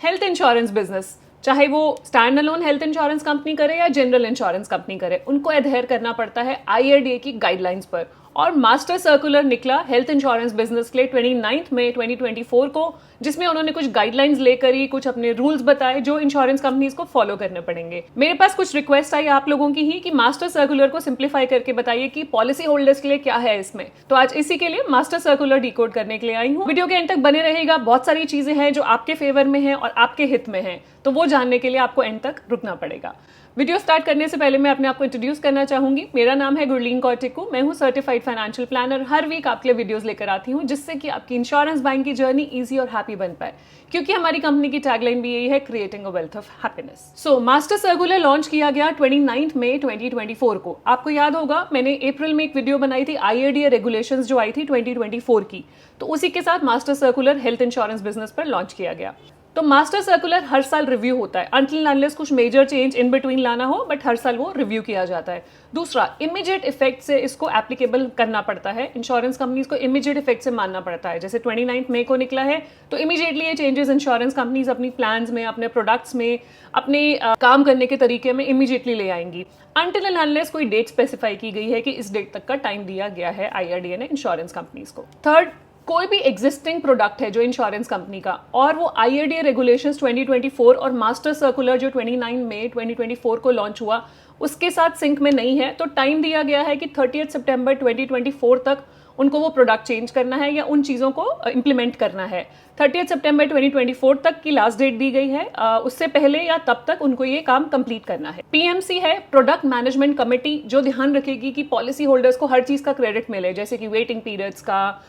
Health insurance business, चाहे वो stand alone health insurance company करे या जनरल इंश्योरेंस कंपनी करे, उनको अडहेयर करना पड़ता है IRDAI की गाइडलाइंस पर। और मास्टर सर्कुलर निकला हेल्थ इंश्योरेंस बिजनेस के लिए 29 मई 2024 को, जिसमें उन्होंने कुछ गाइडलाइंस लेकर ही कुछ अपने रूल्स बताए जो इंश्योरेंस कंपनीज को फॉलो करने पड़ेंगे। मेरे पास कुछ रिक्वेस्ट आई आप लोगों की ही कि मास्टर सर्कुलर को सिंप्लीफाई करके बताइए कि पॉलिसी होल्डर्स के लिए क्या है इसमें। तो आज इसी के लिए मास्टर सर्कुलर डिकोड करने के लिए आई हूँ। वीडियो के एंड तक बने रहेगा, बहुत सारी चीजें हैं जो आपके फेवर में है और आपके हित में है, तो वो जानने के लिए आपको एंड तक रुकना पड़ेगा। वीडियो स्टार्ट करने से पहले मैं अपने आप को इंट्रोड्यूस करना चाहूंगी। मेरा नाम है गुरलीन कौर टिक्कू, मैं हूं सर्टिफाइड फाइनेंशियल प्लानर। हर वीक आपके लिए वीडियोस लेकर आती हूं जिससे कि आपकी इंश्योरेंस बाइंग की जर्नी इजी और हैप्पी बन पाए, क्योंकि हमारी कंपनी की टैगलाइन भी यही है, creating a wealth of happiness. So master circular launch किया गया 29 मई 2024 को। आपको याद होगा मैंने अप्रैल में एक वीडियो बनाई थी IRDAI रेगुलेशंस जो आई थी 2024 की, तो उसी के साथ master circular health insurance business पर लॉन्च किया गया। तो मास्टर सर्कुलर हर साल रिव्यू होता है, अनटिल अनलेस कुछ मेजर चेंज इन बिटवीन लाना हो, बट हर साल वो रिव्यू किया जाता है। दूसरा, इमीडिएट इफेक्ट से इसको एप्लीकेबल करना पड़ता है, इंश्योरेंस कंपनीज को इमीडिएट इफेक्ट से मानना पड़ता है। जैसे 29 मई को निकला है तो इमीडिएटली ये चेंजेस इंश्योरेंस कंपनीज अपनी प्लान्स में, अपने प्रोडक्ट्स में, अपने काम करने के तरीके में इमीडिएटली ले आएंगी, अनटिल अनलेस कोई डेट स्पेसिफाई की गई है कि इस डेट तक का टाइम दिया गया है IRDAI ने इंश्योरेंस कंपनीज को। थर्ड, कोई भी एग्जिस्टिंग प्रोडक्ट है जो इंश्योरेंस कंपनी का और वो IRDAI रेगुलेशंस 2024 और मास्टर सर्कुलर जो 29 मई 2024 को लॉन्च हुआ उसके साथ सिंक में नहीं है, तो टाइम दिया गया है कि 30 सितंबर 2024 तक उनको वो प्रोडक्ट चेंज करना है या उन चीज़ों को इम्प्लीमेंट करना है। 30 सितंबर 2024 तक की लास्ट डेट दी गई है, उससे पहले या तब तक उनको ये काम कंप्लीट करना है। PMC है प्रोडक्ट मैनेजमेंट कमेटी, जो ध्यान रखेगी कि पॉलिसी होल्डर्स को हर चीज़ का क्रेडिट मिले, जैसे कि वेटिंग पीरियड्स का,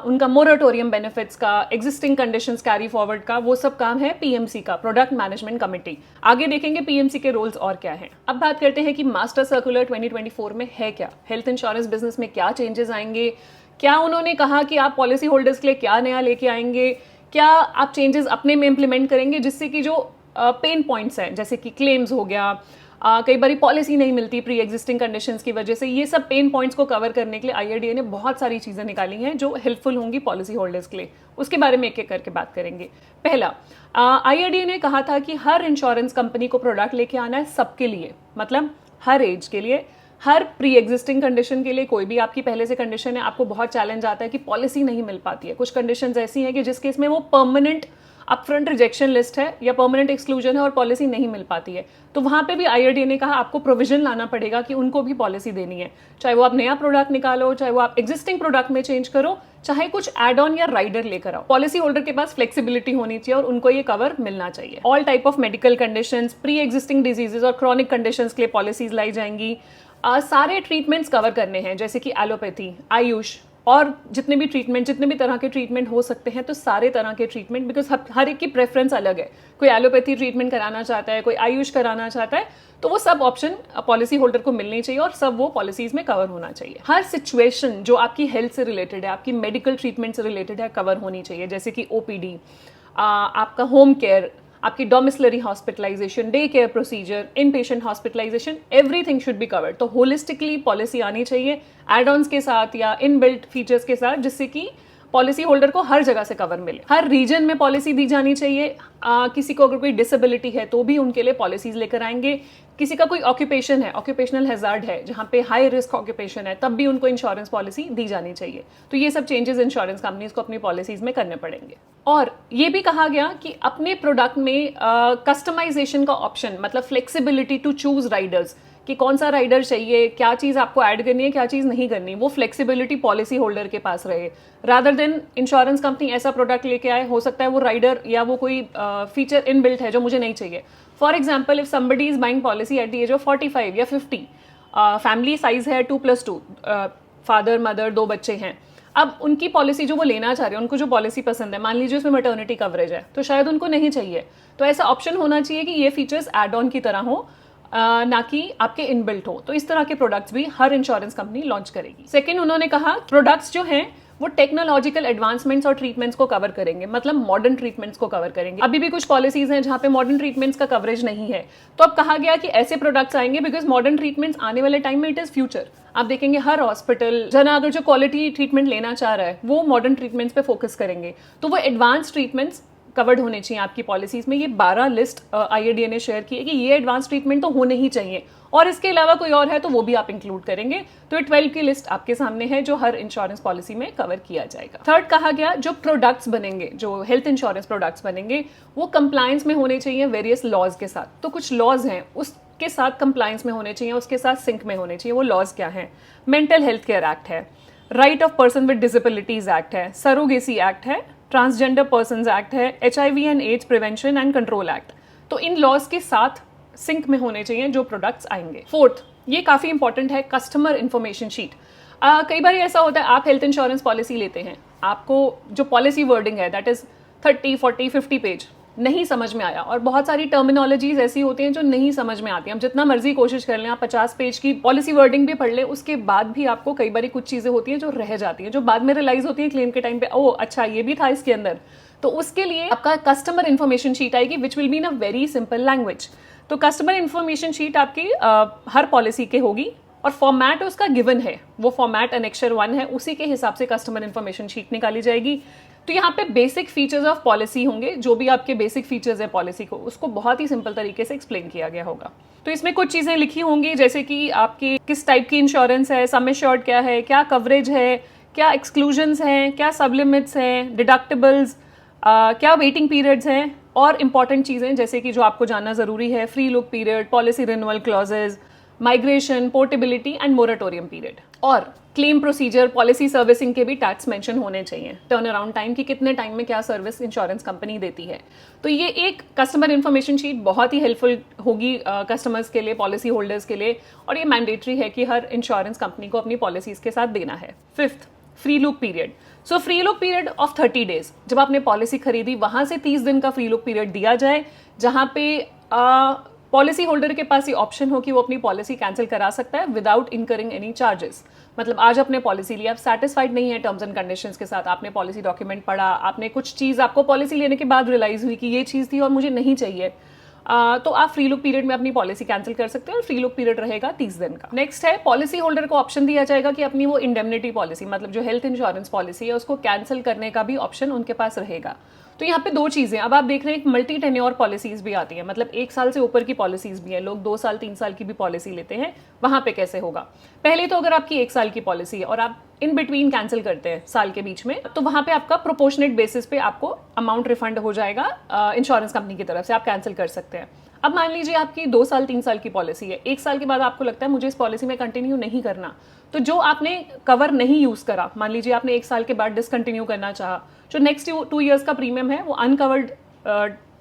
उनका मोरेटोरियम बेनिफिट्स का, एग्जिस्टिंग कंडीशंस कैरी फॉरवर्ड का, वो सब काम है PMC का, प्रोडक्ट मैनेजमेंट कमेटी। आगे देखेंगे PMC के रोल्स और क्या हैं। अब बात करते हैं कि मास्टर सर्कुलर 2024 में है क्या, हेल्थ इंश्योरेंस बिजनेस में क्या चेंजेस आएंगे, क्या उन्होंने कहा कि आप पॉलिसी होल्डर्स के लिए क्या नया लेके आएंगे, क्या आप चेंजेस अपने में इंप्लीमेंट करेंगे जिससे कि जो पेन पॉइंट्स हैं, जैसे कि क्लेम्स हो गया, कई बार पॉलिसी नहीं मिलती प्री एग्जिस्टिंग कंडीशंस की वजह से, ये सब पेन पॉइंट्स को कवर करने के लिए IRDAI ने बहुत सारी चीज़ें निकाली हैं जो हेल्पफुल होंगी पॉलिसी होल्डर्स के लिए। उसके बारे में एक एक करके बात करेंगे। पहला, IRDAI ने कहा था कि हर इंश्योरेंस कंपनी को प्रोडक्ट लेके आना है सबके लिए, मतलब हर एज के लिए, हर प्री एग्जिस्टिंग कंडीशन के लिए। कोई भी आपकी पहले से कंडीशन है, आपको बहुत चैलेंज आता है कि पॉलिसी नहीं मिल पाती है, कुछ कंडीशंस ऐसी हैं कि जिस केस में वो परमानेंट अपफ्रंट रिजेक्शन लिस्ट है या परमानेंट एक्सक्लूजन है और पॉलिसी नहीं मिल पाती है, तो वहां पे भी IRDAI ने कहा आपको प्रोविजन लाना पड़ेगा कि उनको भी पॉलिसी देनी है। चाहे वो आप नया प्रोडक्ट निकालो, चाहे वो आप एग्जिस्टिंग प्रोडक्ट में चेंज करो, चाहे कुछ एड ऑन या राइडर लेकर आओ, पॉलिसी होल्डर के पास फ्लेक्सिबिलिटी होनी चाहिए और उनको ये कवर मिलना चाहिए। All type of medical conditions, pre existing diseases और क्रॉनिक कंडीशंस के लिए पॉलिसीज लाई जाएंगी। सारे ट्रीटमेंट्स कवर करने हैं, जैसे कि एलोपैथी, आयुष और जितने भी ट्रीटमेंट, जितने भी तरह के ट्रीटमेंट हो सकते हैं, तो सारे तरह के ट्रीटमेंट, बिकॉज हर एक की प्रेफरेंस अलग है। कोई एलोपैथी ट्रीटमेंट कराना चाहता है, कोई आयुष कराना चाहता है, तो वो सब ऑप्शन पॉलिसी होल्डर को मिलनी चाहिए और सब वो पॉलिसीज में कवर होना चाहिए। हर सिचुएशन जो आपकी हेल्थ से रिलेटेड है, आपकी मेडिकल ट्रीटमेंट से रिलेटेड है, कवर होनी चाहिए, जैसे कि OPD, आपका होम केयर, आपकी domiciliary hospitalization, day care procedure, in patient hospitalization, everything should be covered. तो होलिस्टिकली पॉलिसी आनी चाहिए एड ऑन्स के साथ या इन बिल्ट फीचर्स के साथ, जिससे कि पॉलिसी होल्डर को हर जगह से कवर मिले। हर रीजन में पॉलिसी दी जानी चाहिए। किसी को अगर कोई डिसेबिलिटी है तो भी उनके लिए पॉलिसीज लेकर आएंगे। किसी का कोई ऑक्यूपेशन है, ऑक्यूपेशनल हैजार्ड है, जहां पे हाई रिस्क ऑक्यूपेशन है, तब भी उनको इंश्योरेंस पॉलिसी दी जानी चाहिए। तो ये सब चेंजेस इंश्योरेंस कंपनीज को अपनी पॉलिसीज में करने पड़ेंगे। और ये भी कहा गया कि अपने प्रोडक्ट में कस्टमाइजेशन का ऑप्शन, मतलब फ्लेक्सिबिलिटी टू चूज राइडर्स, कि कौन सा राइडर चाहिए, क्या चीज़ आपको ऐड करनी है, क्या चीज़ नहीं करनी, वो फ्लेक्सिबिलिटी पॉलिसी होल्डर के पास रहे, रादर देन इंश्योरेंस कंपनी ऐसा प्रोडक्ट लेके आए, हो सकता है वो राइडर या वो कोई फीचर इनबिल्ट है जो मुझे नहीं चाहिए। For example, if somebody is buying policy at the age of 45 या 50, फैमिली साइज है 2+2, फादर मदर 2 बच्चे हैं, अब उनकी पॉलिसी जो वो लेना चाह रहे हैं, उनको जो पॉलिसी पसंद है, मान लीजिए उसमें मैटर्निटी कवरेज है, तो शायद उनको नहीं चाहिए। तो ऐसा ऑप्शन होना चाहिए कि ये फीचर्स एड ऑन की तरह हो, ना कि आपके इनबिल्ट हो। तो इस तरह के प्रोडक्ट्स भी हर इंश्योरेंस कंपनी लॉन्च करेगी। सेकंड, उन्होंने कहा प्रोडक्ट्स जो हैं वो टेक्नोलॉजिकल एडवांसमेंट्स और ट्रीटमेंट्स को कवर करेंगे, मतलब मॉडर्न ट्रीटमेंट्स को कवर करेंगे। अभी भी कुछ पॉलिसीज हैं जहां पे मॉडर्न ट्रीटमेंट्स का कवरेज नहीं है, तो अब कहा गया कि ऐसे प्रोडक्ट्स आएंगे, बिकॉज मॉडर्न ट्रीटमेंट्स आने वाले टाइम में इट इज फ्यूचर। आप देखेंगे हर हॉस्पिटल जना अगर जो क्वालिटी ट्रीटमेंट लेना चाह रहा है वो मॉडर्न ट्रीटमेंट्स पे फोकस करेंगे, तो वो एडवांस ट्रीटमेंट्स कवर्ड होने चाहिए आपकी पॉलिसीज में, ये 12 लिस्ट IRDA ने शेयर की है कि ये एडवांस ट्रीटमेंट तो होने ही चाहिए, और इसके अलावा कोई और है तो वो भी आप इंक्लूड करेंगे। तो ये 12 की लिस्ट आपके सामने है जो हर इंश्योरेंस पॉलिसी में कवर किया जाएगा। थर्ड कहा गया, जो प्रोडक्ट्स बनेंगे, जो हेल्थ इंश्योरेंस प्रोडक्ट्स बनेंगे, वो कंप्लायंस में होने चाहिए वेरियस लॉज के साथ। तो कुछ लॉज हैं उसके साथ कंप्लायंस में होने चाहिए, उसके साथ सिंक में होने चाहिए। वो लॉज क्या हैं? मेंटल हेल्थ केयर एक्ट है, right of person with disabilities act है, सरोगेसी एक्ट है, ट्रांसजेंडर पर्सन एक्ट है, HIV and AIDS prevention and control act. तो इन लॉज के साथ सिंक में होने चाहिए जो प्रोडक्ट्स आएंगे। फोर्थ, ये काफ़ी इंपॉर्टेंट है, कस्टमर इन्फॉर्मेशन शीट। कई बार ऐसा होता है आप हेल्थ इंश्योरेंस पॉलिसी लेते हैं, आपको जो पॉलिसी वर्डिंग है दैट इज 30, 40, 50 पेज नहीं समझ में आया, और बहुत सारी टर्मिनोलॉजीज ऐसी होती हैं जो नहीं समझ में आती हैं। हम जितना मर्जी कोशिश कर लें, आप 50 पेज की पॉलिसी वर्डिंग भी पढ़ लें, उसके बाद भी आपको कई बार कुछ चीज़ें होती हैं जो रह जाती हैं, जो बाद में रियलाइज होती हैं क्लेम के टाइम पे, ओह अच्छा ये भी था इसके अंदर। तो उसके लिए आपका कस्टमर इन्फॉर्मेशन शीट आएगी which will be in a very simple language. तो कस्टमर इन्फॉर्मेशन शीट आपकी हर पॉलिसी के होगी, और फॉर्मेट उसका गिवन है, वो फॉर्मेट अनेक्चर 1 है, उसी के हिसाब से कस्टमर इन्फॉर्मेशन शीट निकाली जाएगी। तो यहाँ पे बेसिक फीचर्स ऑफ पॉलिसी होंगे, जो भी आपके बेसिक फीचर्स है पॉलिसी को, उसको बहुत ही सिंपल तरीके से एक्सप्लेन किया गया होगा। तो इसमें कुछ चीज़ें लिखी होंगी जैसे कि आपकी किस टाइप की इंश्योरेंस है, सम एश्योर्ड क्या है, क्या कवरेज है, क्या एक्सक्लूजन्स हैं, क्या सब लिमिट्स हैं, डिडक्टिबल्स, क्या वेटिंग पीरियड्स हैं, और इंपॉर्टेंट चीज़ें जैसे कि जो आपको जानना ज़रूरी है, free look period, policy renewal clauses, migration, portability and moratorium period, और क्लेम प्रोसीजर, पॉलिसी सर्विसिंग के भी टैक्स मेंशन होने चाहिए, टर्न अराउंड टाइम की कितने टाइम में क्या सर्विस इंश्योरेंस कंपनी देती है। तो ये एक कस्टमर इन्फॉर्मेशन शीट बहुत ही हेल्पफुल होगी कस्टमर्स के लिए, पॉलिसी होल्डर्स के लिए, और ये मैंडेटरी है कि हर इंश्योरेंस कंपनी को अपनी पॉलिसीज के साथ देना है। Fifth, free look period. So free look period of 30 days, जब आपने पॉलिसी खरीदी वहां से 30 दिन का फ्री लुक पीरियड दिया जाए, जहां पे पॉलिसी होल्डर के पास ये ऑप्शन हो कि वो अपनी पॉलिसी कैंसिल करा सकता है विदाउट इनकरिंग एनी चार्जेस। मतलब आज आपने पॉलिसी ली, आप सेटिस्फाइड नहीं है टर्म्स एंड कंडीशंस के साथ, आपने पॉलिसी डॉक्यूमेंट पढ़ा, आपने कुछ चीज़ आपको पॉलिसी लेने के बाद रियलाइज हुई कि ये चीज़ थी और मुझे नहीं चाहिए, तो आप फ्री लुक पीरियड में अपनी पॉलिसी कैंसिल कर सकते हैं, और फ्री लुक पीरियड रहेगा 30 दिन का। नेक्स्ट है, पॉलिसी होल्डर को ऑप्शन दिया जाएगा कि अपनी वो इंडेमनिटी पॉलिसी, मतलब जो हेल्थ इंश्योरेंस पॉलिसी है, उसको कैंसिल करने का भी ऑप्शन उनके पास रहेगा। तो यहाँ पे दो चीज़ें, अब आप देख रहे हैं एक मल्टी टेन्योर पॉलिसीज भी आती है, मतलब 1 साल से ऊपर की पॉलिसीज भी है, लोग 2 साल 3 साल की भी पॉलिसी लेते हैं। वहाँ पे कैसे होगा? पहले तो अगर आपकी 1 साल की पॉलिसी है और आप इन बिटवीन कैंसिल करते हैं साल के बीच में, तो वहाँ पे आपका प्रोपोर्शनेट बेसिस पे आपको अमाउंट रिफंड हो जाएगा इंश्योरेंस कंपनी की तरफ से, आप कैंसिल कर सकते हैं। अब मान लीजिए आपकी 2 साल 3 साल की पॉलिसी है, 1 साल के बाद आपको लगता है मुझे इस पॉलिसी में कंटिन्यू नहीं करना, तो जो आपने कवर नहीं यूज करा, मान लीजिए आपने 1 साल के बाद डिसकंटिन्यू करना चाहा, जो नेक्स्ट 2 ईयर्स का प्रीमियम है वो अनकवर्ड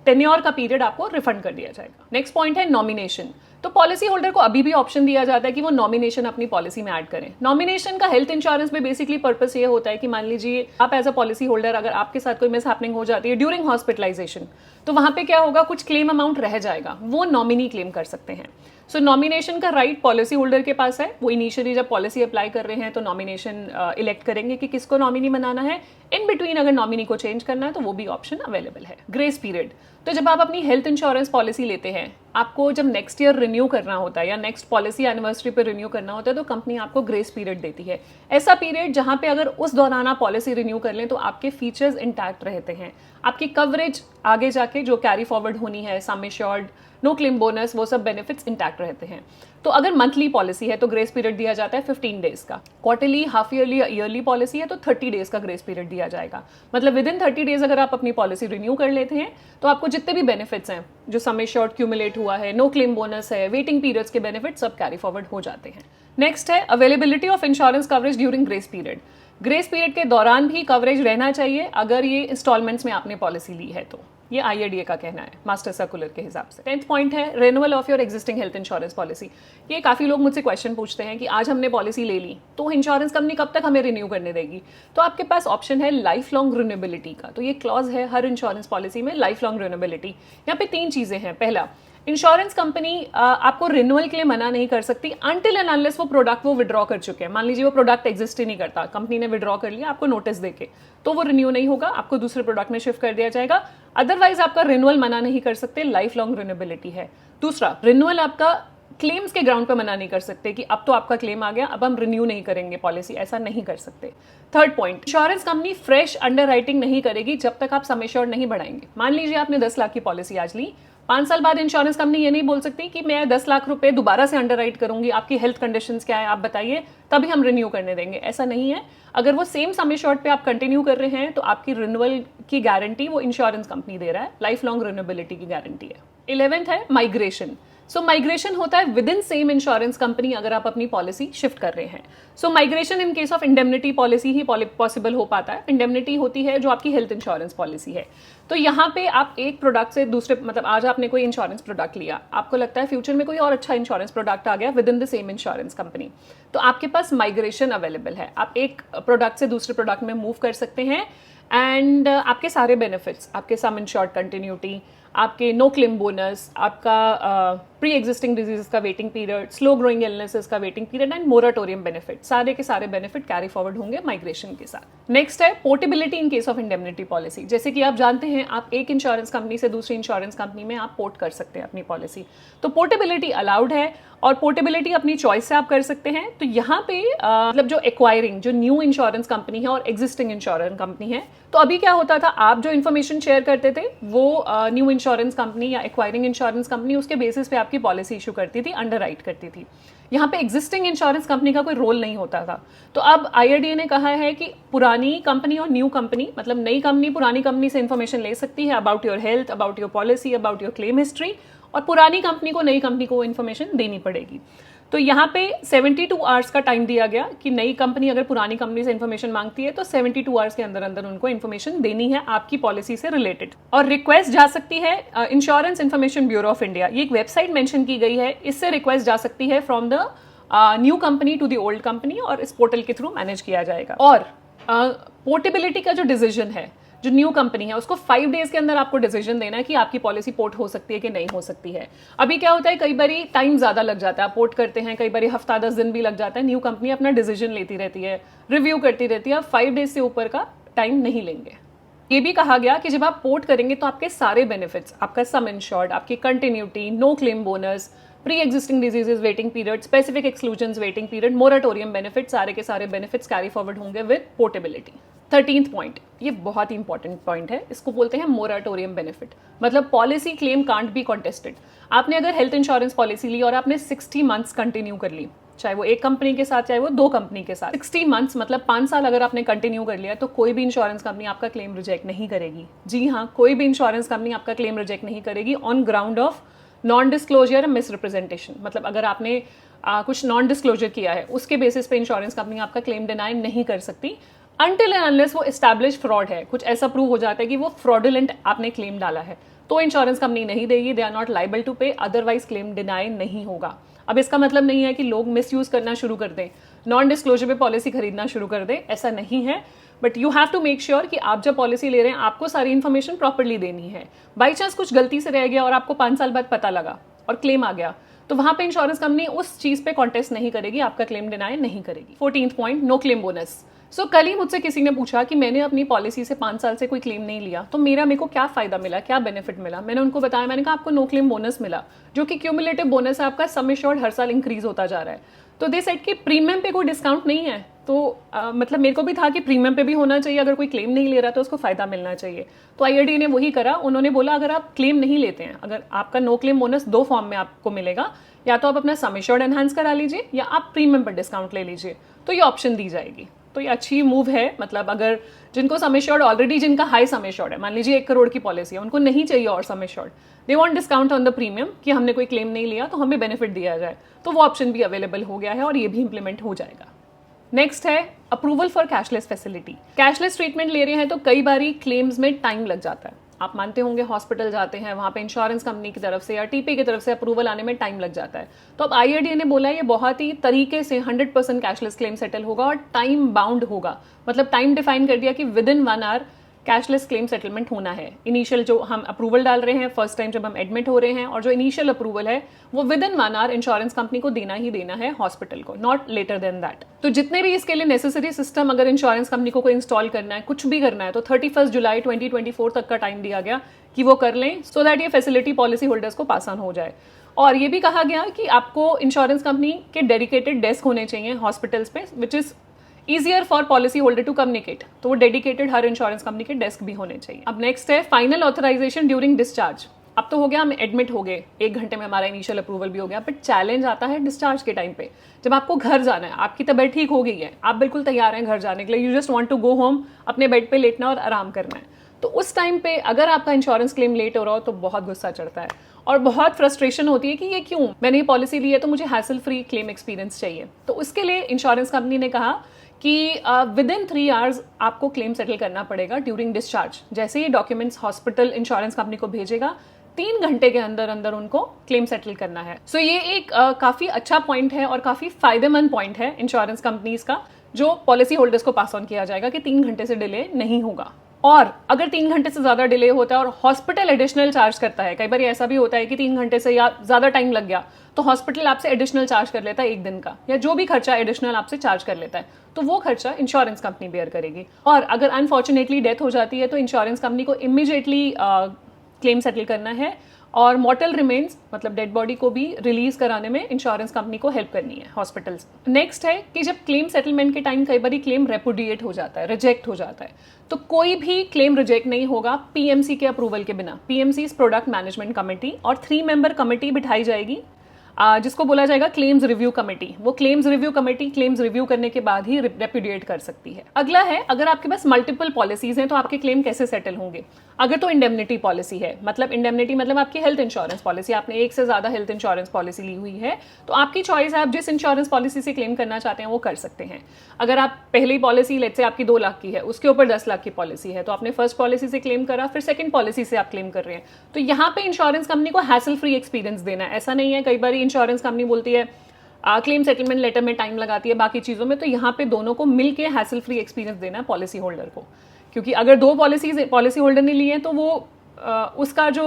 टेन्योर का पीरियड आपको रिफंड कर दिया जाएगा। नेक्स्ट पॉइंट है नॉमिनेशन। तो पॉलिसी होल्डर को अभी भी ऑप्शन दिया जाता है कि वो नॉमिनेशन अपनी पॉलिसी में ऐड करें। नॉमिनेशन का हेल्थ इंश्योरेंस में बेसिकली पर्पस ये होता है कि मान लीजिए आप एज अ पॉलिसी होल्डर अगर आपके साथ कोई मिसहैपनिंग हो जाती है ड्यूरिंग हॉस्पिटलाइजेशन, तो वहां पे क्या होगा, कुछ क्लेम अमाउंट रह जाएगा, वो नॉमिनी क्लेम कर सकते हैं। सो नॉमिनेशन का राइट पॉलिसी होल्डर के पास है, वो इनिशियली जब पॉलिसी अप्लाई कर रहे हैं तो नॉमिनेशन इलेक्ट करेंगे कि किसको नॉमिनी बनाना है। इन बिटवीन अगर नॉमिनी को चेंज करना है तो वो भी ऑप्शन अवेलेबल है। ग्रेस पीरियड, तो जब आप अपनी हेल्थ इंश्योरेंस पॉलिसी लेते हैं, आपको जब नेक्स्ट ईयर रिन्यू करना होता है या नेक्स्ट पॉलिसी एनिवर्सरी पर रिन्यू करना होता है, तो कंपनी आपको ग्रेस पीरियड देती है। ऐसा पीरियड जहां पे अगर उस दौरान आप पॉलिसी रिन्यू कर लें तो आपके फीचर्स इंटैक्ट रहते हैं, आपकी कवरेज आगे जाके जो कैरी फॉरवर्ड होनी है, sum assured, no claim bonus, वो सब बेनिफिट्स इंटैक्ट रहते हैं। तो अगर मंथली पॉलिसी है तो ग्रेस पीरियड दिया जाता है 15 डेज का, quarterly, half yearly, yearly policy है तो 30 डेज का ग्रेस पीरियड दिया जाएगा। मतलब विद इन 30 डेज अगर आप अपनी पॉलिसी रिन्यू कर लेते हैं तो आपको जितने भी बेनिफिट्स हैं, जो सम एश्योर्ड क्यूमुलेट हुआ है, नो क्लेम बोनस है, वेटिंग पीरियड्स के बेनिफिट्स सब कैरी फॉरवर्ड हो जाते हैं। नेक्स्ट है availability of insurance coverage during grace period. Grace period के दौरान भी कवरेज रहना चाहिए अगर ये इंस्टॉलमेंट्स में आपने पॉलिसी ली है तो, ये IRDA का कहना है मास्टर सर्कुलर के हिसाब से। 10th पॉइंट है renewal of your existing health insurance policy. ये काफ़ी लोग मुझसे क्वेश्चन पूछते हैं कि आज हमने पॉलिसी ले ली तो इंश्योरेंस कंपनी कब तक हमें रिन्यू करने देगी। तो आपके पास ऑप्शन है लाइफ लॉन्ग रिन्यूएबिलिटी का। तो ये क्लॉज है हर इंश्योरेंस पॉलिसी में, लाइफ लॉन्ग रिन्यूएबिलिटी। यहाँ पे 3 चीज़ें हैं। पहला, इंश्योरेंस कंपनी आपको रिन्यूअल के लिए मना नहीं कर सकती अनटिल एंड अनलेस वो प्रोडक्ट वो विड्रॉ कर चुके हैं। मान लीजिए वो प्रोडक्ट एग्जिस्ट ही नहीं करता, कंपनी ने विड्रॉ कर लिया आपको नोटिस देके, तो वो रिन्यू नहीं होगा, आपको दूसरे प्रोडक्ट में शिफ्ट कर दिया जाएगा। अदरवाइज आपका रिन्यूअल मना नहीं कर सकते, लाइफ लॉन्ग रिन्यूएबिलिटी है। दूसरा, रिन्यूअल आपका क्लेम्स के ग्राउंड पे मना नहीं कर सकते कि अब तो आपका क्लेम आ गया, अब हम रिन्यू नहीं करेंगे पॉलिसी, ऐसा नहीं कर सकते। Third point, insurance company fresh underwriting नहीं करेगी जब तक आप सम एश्योर्ड नहीं बढ़ाएंगे। मान लीजिए आपने 10 लाख की पॉलिसी आज ली, 5 साल बाद इंश्योरेंस कंपनी ये नहीं बोल सकती कि मैं 10 लाख रुपए दोबारा से अंडरराइट करूंगी, आपकी हेल्थ कंडीशंस क्या है आप बताइए, तभी हम रिन्यू करने देंगे। ऐसा नहीं है। अगर वो सेम सम एश्योर्ड पे आप कंटिन्यू कर रहे हैं तो आपकी रिन्यूअल की गारंटी वो इंश्योरेंस कंपनी दे रहा है, लाइफ लॉन्ग रिन्यूएबिलिटी की गारंटी है। 11th है माइग्रेशन। सो माइग्रेशन होता है with in same insurance company अगर आप अपनी पॉलिसी शिफ्ट कर रहे हैं। So migration in case of indemnity policy ही पॉसिबल हो पाता है। इंडेमनिटी होती है जो आपकी हेल्थ इंश्योरेंस पॉलिसी है। तो यहाँ पे आप एक प्रोडक्ट से दूसरे, मतलब आज आपने कोई इंश्योरेंस प्रोडक्ट लिया, आपको लगता है फ्यूचर में कोई और अच्छा इंश्योरेंस प्रोडक्ट आ गया with in the same insurance company, तो आपके पास माइग्रेशन अवेलेबल है। आप एक प्रोडक्ट से दूसरे प्रोडक्ट में मूव कर सकते हैं एंड आपके सारे बेनिफिट्स, आपके सम इंश्योर्ड कंटिन्यूटी, आपके नो क्लेम बोनस, आपका प्री एग्जिस्टिंग डिजीज का waiting period, slow growing illnesses का waiting period and moratorium benefit, सारे के सारे बेनिफिट कैरी फॉरवर्ड होंगे माइग्रेशन के साथ। नेक्स्ट है portability in case of indemnity policy. जैसे कि आप जानते हैं आप एक इंश्योरेंस कंपनी से दूसरी इंश्योरेंस कंपनी में आप पोर्ट कर सकते हैं अपनी पॉलिसी, तो पोर्टेबिलिटी अलाउड है और पोर्टेबिलिटी अपनी चॉइस से आप कर सकते हैं। तो यहाँ पे मतलब जो एक्वायरिंग, जो न्यू इंश्योरेंस कंपनी है और एग्जिस्टिंग इंश्योरेंस कंपनी है, तो अभी क्या होता था, आप जो इन्फॉर्मेशन शेयर करते थे वो न्यू इंश्योरेंस कंपनी या एक्वायरिंग इंश्योरेंस कंपनी उसके बेसिस पे आपकी पॉलिसी इशू करती थी, अंडरराइट करती थी। यहाँ पे एग्जिस्टिंग इंश्योरेंस कंपनी का कोई रोल नहीं होता था। तो अब IRDAI ने कहा है कि पुरानी कंपनी और न्यू कंपनी, मतलब नई कंपनी पुरानी कंपनी से इंफॉर्मेशन ले सकती है about your health, about your policy, about your claim history, और पुरानी कंपनी को नई कंपनी को इन्फॉर्मेशन देनी पड़ेगी। तो यहाँ पे 72 आवर्स का टाइम दिया गया कि नई कंपनी अगर पुरानी कंपनी से इन्फॉर्मेशन मांगती है तो 72 आवर्स के अंदर अंदर उनको इन्फॉर्मेशन देनी है आपकी पॉलिसी से रिलेटेड। और रिक्वेस्ट जा सकती है insurance information bureau of India, ये एक वेबसाइट मेंशन की गई है, इससे रिक्वेस्ट जा सकती है from the new company to the old company और इस पोर्टल के थ्रू मैनेज किया जाएगा। और पोर्टेबिलिटी का जो डिसीजन है, जो न्यू कंपनी है उसको 5 डेज के अंदर आपको डिसीजन देना है कि आपकी पॉलिसी पोर्ट हो सकती है कि नहीं हो सकती है। अभी क्या होता है, कई बारी टाइम ज्यादा लग जाता है, पोर्ट करते हैं कई बारी हफ्ता 10 दिन भी लग जाता है, न्यू कंपनी अपना डिसीजन लेती रहती है, रिव्यू करती रहती है, अब 5 डेज से ऊपर का टाइम नहीं लेंगे। ये भी कहा गया कि जब आप पोर्ट करेंगे तो आपके सारे बेनिफिट्स, आपका सम इंश्योर्ड, आपकी continuity, no claim bonus, pre existing diseases waiting period, specific exclusions waiting period, moratorium benefit, सारे के सारे बेनिफिट्स कैरी फॉरवर्ड होंगे विद पोर्टेबिलिटी। 13th पॉइंट, ये बहुत ही इंपॉर्टेंट पॉइंट है, इसको बोलते हैं मोराटोरियम बेनिफिट, मतलब policy claim can't be contested. आपने अगर हेल्थ इंश्योरेंस पॉलिसी ली और आपने 60 मंथ्स कंटिन्यू कर ली, चाहे वो एक कंपनी के साथ चाहे वो 2 कंपनी के साथ, 60 मंथ्स मतलब 5 साल अगर आपने कंटिन्यू कर लिया तो कोई भी इंश्योरेंस कंपनी आपका क्लेम रिजेक्ट नहीं करेगी। जी हाँ, कोई भी इंश्योरेंस कंपनी आपका क्लेम रिजेक्ट नहीं करेगी on ground of non disclosure miss representation, मतलब अगर आपने कुछ नॉन डिस्क्लोजर किया है उसके बेसिस पे इंश्योरेंस कंपनी आपका क्लेम डिनाई नहीं कर सकती अनटिल एंड अनलेस वो एस्टैब्लिश फ्रॉड है, कुछ ऐसा प्रूव हो जाता है कि वो फ्रॉडुलेंट आपने क्लेम डाला है, तो इंश्योरेंस कंपनी नहीं देगी, they are not liable to pay, otherwise claim deny नहीं होगा। अब इसका मतलब नहीं है कि लोग मिसयूज करना शुरू कर दें, नॉन डिस्क्लोजर पे पॉलिसी खरीदना शुरू कर दें, ऐसा नहीं है। But you have to make sure कि आप जब पॉलिसी ले रहे हैं आपको सारी इन्फॉर्मेशन प्रॉपरली देनी है। बाई चांस कुछ गलती से रह गया और आपको 5 साल बाद पता लगा और क्लेम आ गया, तो वहां पे इंश्योरेंस कंपनी उस चीज पे कॉन्टेस्ट नहीं करेगी, आपका क्लेम डिनाई नहीं करेगी। 14th point, no claim bonus. So कल ही मुझसे किसी ने पूछा कि मैंने अपनी पॉलिसी से 5 साल से कोई क्लेम नहीं लिया तो मेरे को क्या फायदा मिला, क्या बेनिफिट मिला। मैंने उनको बताया, मैंने कहा आपको नो क्लेम बोनस मिला, जो कि क्यूमुलेटिव बोनस है, आपका सम एश्योर्ड हर साल इंक्रीज होता जा रहा है। तो दे सेड कि प्रीमियम पे कोई डिस्काउंट नहीं है, तो मतलब मेरे को भी था कि प्रीमियम पे भी होना चाहिए, अगर कोई क्लेम नहीं ले रहा तो उसको फायदा मिलना चाहिए। तो IRDAI ने वही करा, उन्होंने बोला अगर आप क्लेम नहीं लेते हैं, अगर आपका नो क्लेम बोनस 2 फॉर्म में आपको मिलेगा, या तो आप अपना सम एश्योर्ड एनहांस करा लीजिए या आप प्रीमियम पर डिस्काउंट ले लीजिए, तो ये ऑप्शन दी जाएगी। तो ये अच्छी मूव है, मतलब अगर जिनको सम एश्योर्ड ऑलरेडी, जिनका हाई सम एश्योर्ड है, मान लीजिए 1 करोड़ की पॉलिसी है, उनको नहीं चाहिए और sum assured, they want discount on the premium कि हमने कोई क्लेम नहीं लिया तो हमें बेनिफिट दिया जाए, तो वो ऑप्शन भी अवेलेबल हो गया है और ये भी इंप्लीमेंट हो जाएगा। नेक्स्ट है approval for cashless facility. Cashless treatment ले रहे हैं तो कई बारी क्लेम्स में टाइम लग जाता है। आप मानते होंगे हॉस्पिटल जाते हैं, वहाँ पे इंश्योरेंस कंपनी की तरफ से या TP की तरफ से अप्रूवल आने में टाइम लग जाता है। तो अब IRDAI ने बोला ये बहुत ही तरीके से 100% कैशलेस क्लेम सेटल होगा और टाइम बाउंड होगा, मतलब टाइम डिफाइन कर दिया कि within 1 hour cashless claim settlement होना है। इनिशियल जो हम अप्रूवल डाल रहे हैं फर्स्ट टाइम जब हम एडमिट हो रहे हैं, और जो इनिशियल अप्रूवल है वो within 1 hour insurance company को देना ही देना है हॉस्पिटल को, नॉट लेटर देन दैट। तो जितने भी इसके लिए नेसेसरी सिस्टम अगर इंश्योरेंस कंपनी को इंस्टॉल करना है, कुछ भी करना है, तो 31 जुलाई 2024 तक का टाइम दिया गया कि वो कर लें, सो दैट ये फैसिलिटी पॉलिसी होल्डर्स को पास ऑन हो जाए। और ये भी कहा गया कि आपको इंश्योरेंस कंपनी के डेडिकेटेड डेस्क होने चाहिए हॉस्पिटल्स पे, which is easier for policy holder to communicate. तो वो डेडिकेटेड हर इंश्योरेंस कंपनी के डेस्क भी होने चाहिए। अब नेक्स्ट है फाइनल ऑथराइजेशन ड्यूरिंग डिस्चार्ज। अब तो हो गया, हम एडमिट हो गए, 1 घंटे में हमारा इनिशियल अप्रूवल भी हो गया, बट चैलेंज आता है डिस्चार्ज के टाइम पे, जब आपको घर जाना है, आपकी तबीयत ठीक हो गई है, आप बिल्कुल तैयार हैं घर जाने के लिए, you just want to go home, अपने बेड पे लेटना और आराम करना है। तो उस टाइम पे अगर आपका इंश्योरेंस क्लेम लेट हो रहा हो तो बहुत गुस्सा चढ़ता है और बहुत फ्रस्ट्रेशन होती है कि ये क्यों, मैंने ये पॉलिसी ली है तो मुझे हैसल फ्री क्लेम एक्सपीरियंस चाहिए। तो उसके लिए इंश्योरेंस कंपनी ने कहा कि विद इन 3 आवर्स आपको क्लेम सेटल करना पड़ेगा ड्यूरिंग डिस्चार्ज। जैसे ही डॉक्यूमेंट्स हॉस्पिटल इंश्योरेंस कंपनी को भेजेगा, 3 घंटे के अंदर अंदर उनको क्लेम सेटल करना है। सो ये एक काफ़ी अच्छा पॉइंट है और काफ़ी फायदेमंद पॉइंट है इंश्योरेंस कंपनीज का, जो पॉलिसी होल्डर्स को पास ऑन किया जाएगा कि 3 घंटे से डिले नहीं होगा। और अगर 3 घंटे से ज़्यादा डिले होता है और हॉस्पिटल एडिशनल चार्ज करता है, कई बार ऐसा भी होता है कि 3 घंटे से या ज़्यादा टाइम लग गया तो हॉस्पिटल आपसे एडिशनल चार्ज कर लेता है 1 दिन का, या जो भी खर्चा एडिशनल आपसे चार्ज कर लेता है, तो वो खर्चा इंश्योरेंस कंपनी बेयर करेगी। और अगर अनफॉर्चुनेटली डेथ हो जाती है तो इंश्योरेंस कंपनी को इमीडिएटली क्लेम सेटल करना है, और मॉर्टल रिमेन्स मतलब डेड बॉडी को भी रिलीज कराने में इंश्योरेंस कंपनी को हेल्प करनी है हॉस्पिटल्स। नेक्स्ट है कि जब क्लेम सेटलमेंट के टाइम कई बार क्लेम रेपुडिएट हो जाता है, रिजेक्ट हो जाता है, तो कोई भी क्लेम रिजेक्ट नहीं होगा पीएमसी के अप्रूवल के बिना। पीएमसी प्रोडक्ट मैनेजमेंट कमेटी, और 3 मेंबर कमेटी बिठाई जाएगी जिसको बोला जाएगा क्लेम्स रिव्यू कमेटी। वो claims review committee claims review करने के बाद ही रेपुडिएट कर सकती है। अगला है, अगर आपके पास मल्टीपल पॉलिसीज हैं तो आपके क्लेम कैसे सेटल होंगे। अगर तो इंडेमनिटी पॉलिसी है, मतलब इंडेमनिटी मतलब आपकी हेल्थ इंश्योरेंस पॉलिसी, आपने 1 से ज़्यादा हेल्थ इंश्योरेंस पॉलिसी ली हुई है, तो आपकी चॉइस है, आप जिस इंश्योरेंस पॉलिसी से क्लेम करना चाहते हैं वो कर सकते हैं। अगर आप पहली पॉलिसी लेट से आपकी 2 लाख की है, उसके ऊपर 10 लाख की पॉलिसी है, तो आपने फर्स्ट पॉलिसी से क्लेम करा, फिर सेकंड पॉलिसी से आप क्लेम कर रहे हैं, तो यहाँ पे इंश्योरेंस कंपनी को हैसल फ्री एक्सपीरियंस देना है। ऐसा नहीं है, कई बार इंश्योरेंस कंपनी बोलती है क्लेम सेटलमेंट लेटर में टाइम लगाती है बाकी चीज़ों में, तो यहाँ पे दोनों को मिलके हैसल फ्री एक्सपीरियंस देना है पॉलिसी होल्डर को। क्योंकि अगर 2 पॉलिसी होल्डर ने लिए हैं तो वो उसका जो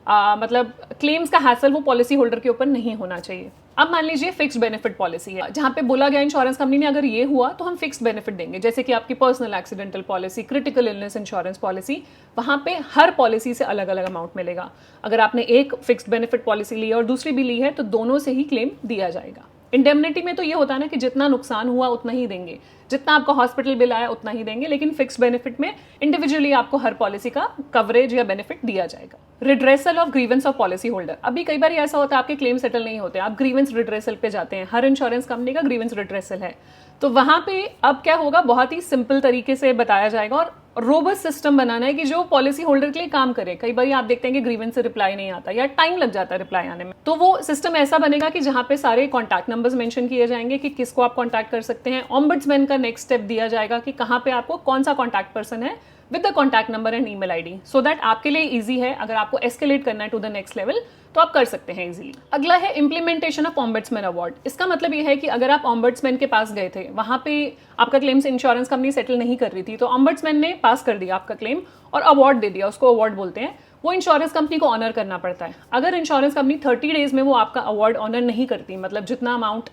मतलब क्लेम्स का हैसल वो पॉलिसी होल्डर के ऊपर नहीं होना चाहिए। अब मान लीजिए फिक्स्ड बेनिफिट पॉलिसी है, जहां पे बोला गया इंश्योरेंस कंपनी ने अगर ये हुआ तो हम फिक्स्ड बेनिफिट देंगे, जैसे कि आपकी personal accidental policy, critical illness insurance policy, वहां पे हर पॉलिसी से अलग अलग अमाउंट मिलेगा। अगर आपने एक फिक्स्ड बेनिफिट पॉलिसी ली है और दूसरी भी ली है तो दोनों से ही क्लेम दिया जाएगा। इंडेमनिटी में तो ये होता है ना कि जितना नुकसान हुआ उतना ही देंगे, जितना आपका हॉस्पिटल बिल आया उतना ही देंगे, लेकिन फिक्स्ड बेनिफिट में इंडिविजुअली आपको हर पॉलिसी का कवरेज या बेनिफिट दिया जाएगा। Redressal of grievance of policy holder, अभी कई बार ऐसा होता है आपके क्लेम सेटल नहीं होते, आप ग्रीवेंस रिड्रेसल पे जाते हैं, हर इंश्योरेंस कंपनी का ग्रीवेंस रिड्रेसल है, तो वहां पे अब क्या होगा, बहुत ही सिंपल तरीके से बताया जाएगा और रोबस्ट सिस्टम बनाना है कि जो पॉलिसी होल्डर के लिए काम करे। कई बार आप देखते हैं कि ग्रीवेंस से रिप्लाई नहीं आता या टाइम लग जाता है रिप्लाई आने में, तो वो सिस्टम ऐसा बनेगा कि जहां पे सारे कॉन्टैक्ट नंबर्स मेंशन किए जाएंगे कि किसको आप कॉन्टैक्ट कर सकते हैं। ऑम्बड्समैन का नेक्स्ट स्टेप दिया जाएगा कि कहां पे आपको कौन सा कॉन्टैक्ट पर्सन है with the contact number and email ID, so that आपके लिए इजी है, अगर आपको एस्केलेट करना है टू द नेक्स्ट लेवल तो आप कर सकते हैं इजीली। अगला है इंप्लीमेंटेशन ऑफ ऑम्बड्समैन अवार्ड। इसका मतलब ये है कि अगर आप ऑम्बड्समैन के पास गए थे, वहां पे आपका क्लेम से इंश्योरेंस कंपनी सेटल नहीं कर रही थी, तो ऑम्बड्समैन ने पास कर दिया आपका क्लेम और अवार्ड दे दिया, उसको अवार्ड बोलते हैं, वो इंश्योरेंस कंपनी को ऑनर करना पड़ता है। अगर इंश्योरेंस कंपनी 30 डेज में वो आपका अवार्ड ऑनर नहीं करती, मतलब जितना अमाउंट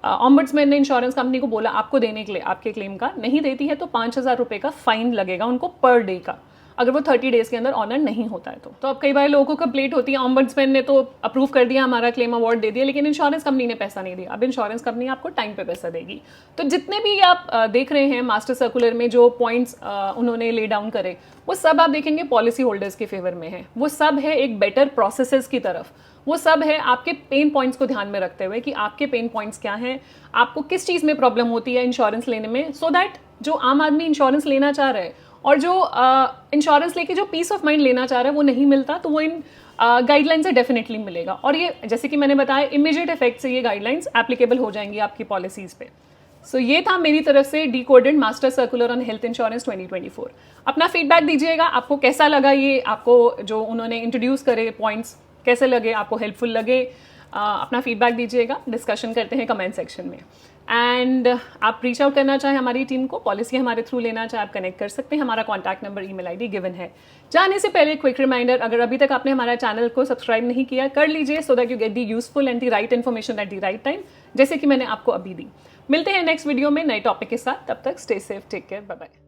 ऑम्बड्समैन ने इंश्योरेंस कंपनी को बोला आपको देने के लिए आपके क्लेम का नहीं देती है, तो 5,000 रुपये का फाइन लगेगा उनको पर डे का, अगर वो 30 डेज के अंदर ऑनर नहीं होता है तो अब कई बार लोगों को कंप्लेंट होती है, ऑम्बड्समैन ने तो अप्रूव कर दिया, हमारा क्लेम अवार्ड दे दिया, लेकिन इंश्योरेंस कंपनी ने पैसा नहीं दिया। अब इंश्योरेंस कंपनी आपको टाइम पे पैसा देगी। तो जितने भी आप देख रहे हैं मास्टर सर्कुलर में जो पॉइंट्स उन्होंने ले डाउन करे, वो सब आप देखेंगे पॉलिसी होल्डर्स के फेवर में है, वो सब है एक बेटर प्रोसेसेस की तरफ, वो सब है आपके पेन पॉइंट्स को ध्यान में रखते हुए कि आपके पेन पॉइंट्स क्या हैं, आपको किस चीज़ में प्रॉब्लम होती है इंश्योरेंस लेने में, सो दैट जो आम आदमी इंश्योरेंस लेना चाह रहा है और जो इंश्योरेंस लेके जो पीस ऑफ माइंड लेना चाह रहा है वो नहीं मिलता, तो वो इन गाइडलाइन से डेफिनेटली मिलेगा। और ये जैसे कि मैंने बताया इमीडिएट इफेक्ट से ये गाइडलाइंस एप्लीकेबल हो जाएंगी आपकी पॉलिसीज पे। सो ये था मेरी तरफ से decoded master circular on health insurance 2024। अपना फीडबैक दीजिएगा, आपको कैसा लगा ये, आपको जो उन्होंने इंट्रोड्यूस करे पॉइंट्स कैसे लगे, आपको हेल्पफुल लगे, अपना फीडबैक दीजिएगा, डिस्कशन करते हैं कमेंट सेक्शन में। एंड आप रीच आउट करना चाहें हमारी टीम को, पॉलिसी हमारे थ्रू लेना चाहे, आप कनेक्ट कर सकते हैं। हमारा contact number, email ID given है। जाने से पहले क्विक रिमाइंडर, अगर अभी तक आपने हमारा चैनल को सब्सक्राइब नहीं किया, कर लीजिए, so that you get the useful and the right information at the right time, जैसे कि मैंने आपको अभी दी। मिलते हैं नेक्स्ट वीडियो में नए टॉपिक के साथ, तब तक stay safe, take care, bye bye.